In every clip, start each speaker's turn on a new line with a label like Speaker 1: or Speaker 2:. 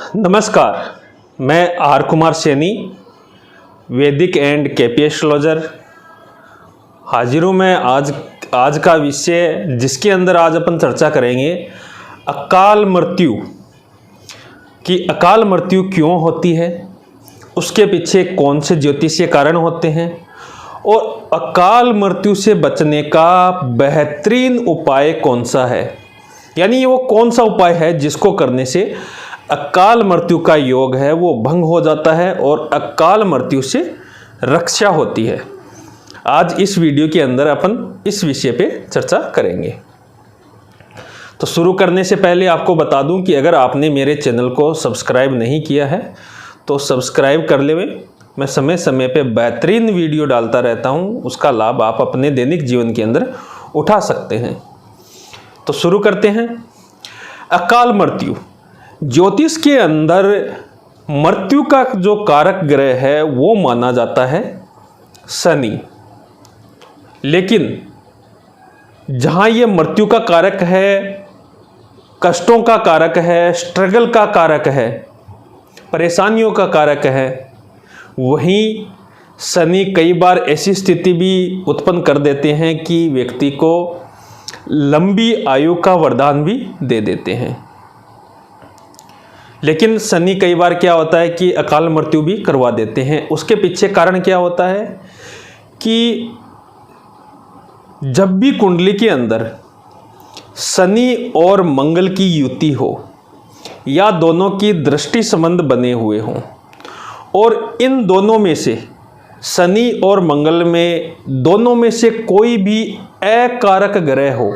Speaker 1: नमस्कार, मैं आर कुमार सैनी, वैदिक एंड केपी एस्ट्रोलॉजर हाजिर हूँ। मैं आज का विषय जिसके अंदर आज अपन चर्चा करेंगे अकाल मृत्यु कि अकाल मृत्यु क्यों होती है, उसके पीछे कौन से ज्योतिषीय कारण होते हैं और अकाल मृत्यु से बचने का बेहतरीन उपाय कौन सा है। यानी वो कौन सा उपाय है जिसको करने से अकाल मृत्यु का योग है वो भंग हो जाता है और अकाल मृत्यु से रक्षा होती है। आज इस वीडियो के अंदर अपन इस विषय पे चर्चा करेंगे। तो शुरू करने से पहले आपको बता दूं कि अगर आपने मेरे चैनल को सब्सक्राइब नहीं किया है तो सब्सक्राइब कर ले। मैं समय समय पे बेहतरीन वीडियो डालता रहता हूं, उसका लाभ आप अपने दैनिक जीवन के अंदर उठा सकते हैं। तो शुरू करते हैं। अकाल मृत्यु ज्योतिष के अंदर मृत्यु का जो कारक ग्रह है वो माना जाता है शनि। लेकिन जहाँ ये मृत्यु का कारक है, कष्टों का कारक है, स्ट्रगल का कारक है, परेशानियों का कारक है, वहीं शनि कई बार ऐसी स्थिति भी उत्पन्न कर देते हैं कि व्यक्ति को लंबी आयु का वरदान भी दे देते हैं। लेकिन शनि कई बार क्या होता है कि अकाल मृत्यु भी करवा देते हैं। उसके पीछे कारण क्या होता है कि जब भी कुंडली के अंदर शनि और मंगल की युति हो या दोनों की दृष्टि संबंध बने हुए हों और इन दोनों में से शनि और मंगल में दोनों में से कोई भी अकारक ग्रह हो,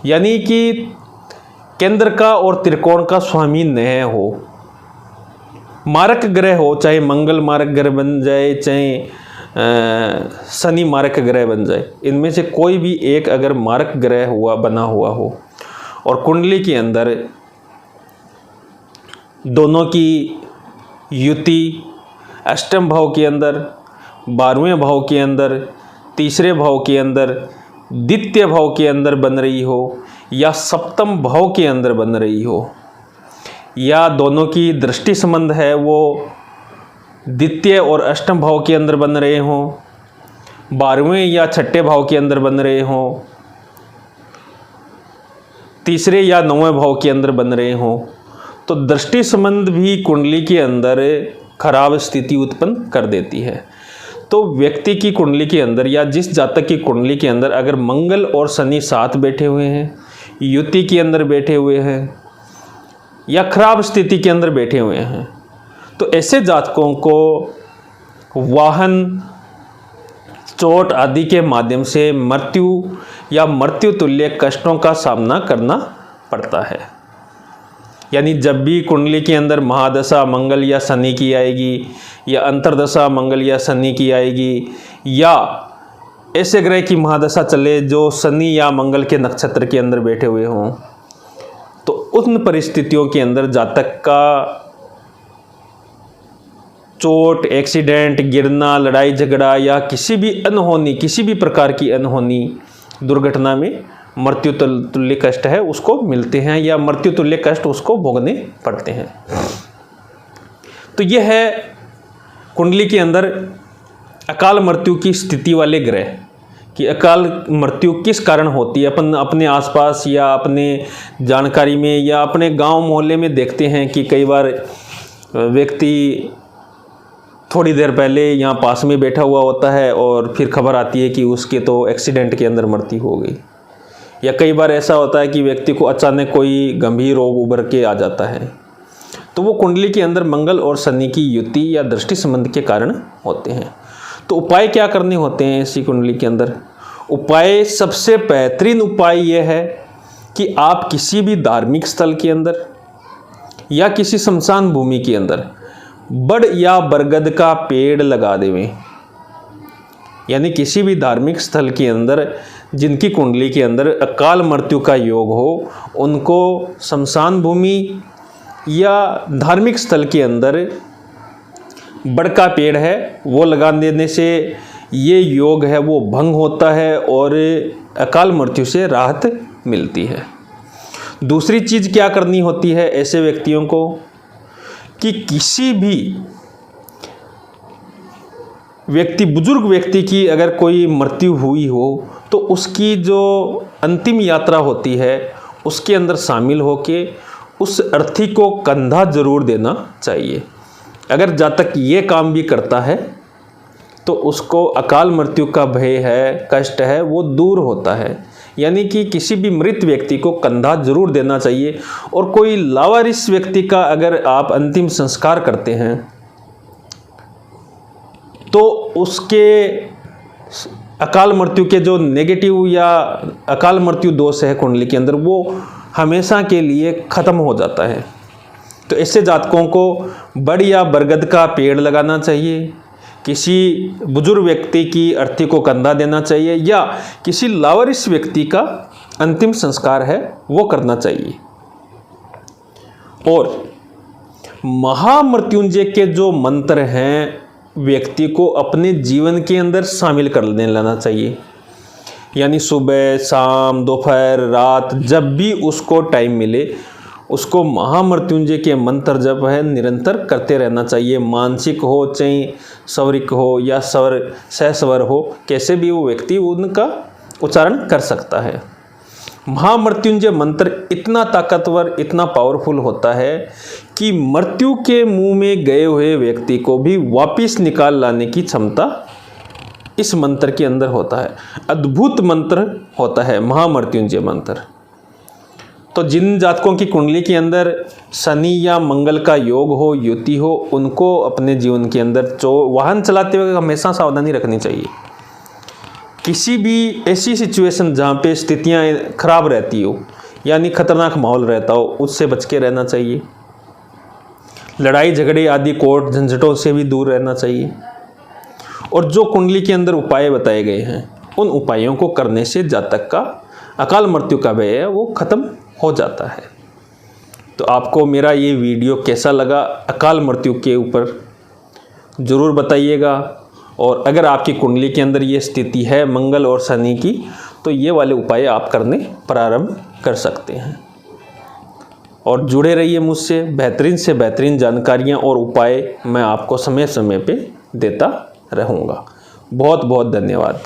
Speaker 1: यानी कि केंद्र का और त्रिकोण का स्वामी न हो, मारक ग्रह हो, चाहे मंगल मारक ग्रह बन जाए चाहे शनि मारक ग्रह बन जाए, इनमें से कोई भी एक अगर मारक ग्रह बना हुआ हो और कुंडली के अंदर दोनों की युति अष्टम भाव के अंदर, 12वें भाव के अंदर, तीसरे भाव के अंदर, द्वितीय भाव के अंदर बन रही हो या सप्तम भाव के अंदर बन रही हो, या दोनों की दृष्टि संबंध है वो द्वितीय और अष्टम भाव के अंदर बन रहे हों, 12वें या छठे भाव के अंदर बन रहे हों, तीसरे या 9वें भाव के अंदर बन रहे हों, तो दृष्टि संबंध भी कुंडली के अंदर खराब स्थिति उत्पन्न कर देती है। तो व्यक्ति की कुंडली के अंदर या जिस जातक की कुंडली के अंदर अगर मंगल और शनि साथ बैठे हुए हैं, युति के अंदर बैठे हुए हैं या खराब स्थिति के अंदर बैठे हुए हैं, तो ऐसे जातकों को वाहन, चोट आदि के माध्यम से मृत्यु या मृत्यु तुल्य कष्टों का सामना करना पड़ता है। यानी जब भी कुंडली के अंदर महादशा मंगल या शनि की आएगी या अंतरदशा मंगल या शनि की आएगी या ऐसे ग्रह की महादशा चले जो शनि या मंगल के नक्षत्र के अंदर बैठे हुए हों, तो उन परिस्थितियों के अंदर जातक का चोट, एक्सीडेंट, गिरना, लड़ाई झगड़ा या किसी भी अनहोनी, किसी भी प्रकार की अनहोनी दुर्घटना में मृत्यु तुल्य कष्ट है उसको मिलते हैं या मृत्यु तुल्य कष्ट उसको भोगने पड़ते हैं। तो यह है कुंडली के अंदर अकाल मृत्यु की स्थिति वाले ग्रह कि अकाल मृत्यु किस कारण होती है। अपन अपने आसपास या अपने जानकारी में या अपने गांव मोहल्ले में देखते हैं कि कई बार व्यक्ति थोड़ी देर पहले यहाँ पास में बैठा हुआ होता है और फिर खबर आती है कि उसके तो एक्सीडेंट के अंदर मृत्यु हो गई, या कई बार ऐसा होता है कि व्यक्ति को अचानक कोई गंभीर रोग उभर के आ जाता है। तो वो कुंडली के अंदर मंगल और शनि की युति या दृष्टि संबंध के कारण होते हैं। तो उपाय क्या करने होते हैं इसी कुंडली के अंदर? उपाय, सबसे बेहतरीन उपाय यह है कि आप किसी भी धार्मिक स्थल के अंदर या किसी शमशान भूमि के अंदर बड़ या बरगद का पेड़ लगा देवें। यानी किसी भी धार्मिक स्थल के अंदर जिनकी कुंडली के अंदर अकाल मृत्यु का योग हो, उनको शमशान भूमि या धार्मिक स्थल के अंदर बड़ का पेड़ है वो लगा देने से ये योग है वो भंग होता है और अकाल मृत्यु से राहत मिलती है। दूसरी चीज़ क्या करनी होती है ऐसे व्यक्तियों को कि किसी भी बुजुर्ग व्यक्ति की अगर कोई मृत्यु हुई हो तो उसकी जो अंतिम यात्रा होती है उसके अंदर शामिल होके उस अर्थी को कंधा जरूर देना चाहिए। अगर जातक ये काम भी करता है तो उसको अकाल मृत्यु का भय है, कष्ट है, वो दूर होता है। यानी कि किसी भी मृत व्यक्ति को कंधा जरूर देना चाहिए। और कोई लावारिस व्यक्ति का अगर आप अंतिम संस्कार करते हैं तो उसके अकाल मृत्यु के जो नेगेटिव या अकाल मृत्यु दोष है कुंडली के अंदर, वो हमेशा के लिए ख़त्म हो जाता है। तो ऐसे जातकों को बड़ या बरगद का पेड़ लगाना चाहिए, किसी बुजुर्ग व्यक्ति की अर्थी को कंधा देना चाहिए, या किसी लावारिस व्यक्ति का अंतिम संस्कार है वो करना चाहिए। और महामृत्युंजय के जो मंत्र हैं व्यक्ति को अपने जीवन के अंदर शामिल कर लेना चाहिए। यानी सुबह, शाम, दोपहर, रात, जब भी उसको टाइम मिले उसको महामृत्युंजय के मंत्र जप है निरंतर करते रहना चाहिए। मानसिक हो चाहे स्वरिक हो या स्वर सहस्वर हो, कैसे भी वो व्यक्ति उनका उच्चारण कर सकता है। महामृत्युंजय मंत्र इतना ताकतवर, इतना पावरफुल होता है कि मृत्यु के मुंह में गए हुए व्यक्ति को भी वापस निकाल लाने की क्षमता इस मंत्र के अंदर होता है। अद्भुत मंत्र होता है महामृत्युंजय मंत्र। तो जिन जातकों की कुंडली के अंदर शनि या मंगल का योग हो, युति हो, उनको अपने जीवन के अंदर वाहन चलाते हुए हमेशा सावधानी रखनी चाहिए। किसी भी ऐसी सिचुएशन जहाँ पे स्थितियाँ खराब रहती हो, यानी खतरनाक माहौल रहता हो, उससे बच के रहना चाहिए। लड़ाई झगड़े आदि कोर्ट झंझटों से भी दूर रहना चाहिए। और जो कुंडली के अंदर उपाय बताए गए हैं उन उपायों को करने से जातक का अकाल मृत्यु का भय है वो खत्म हो जाता है। तो आपको मेरा ये वीडियो कैसा लगा अकाल मृत्यु के ऊपर ज़रूर बताइएगा। और अगर आपकी कुंडली के अंदर ये स्थिति है मंगल और शनि की, तो ये वाले उपाय आप करने प्रारंभ कर सकते हैं। और जुड़े रहिए मुझसे, बेहतरीन से बेहतरीन जानकारियाँ और उपाय मैं आपको समय समय पे देता रहूँगा। बहुत बहुत धन्यवाद।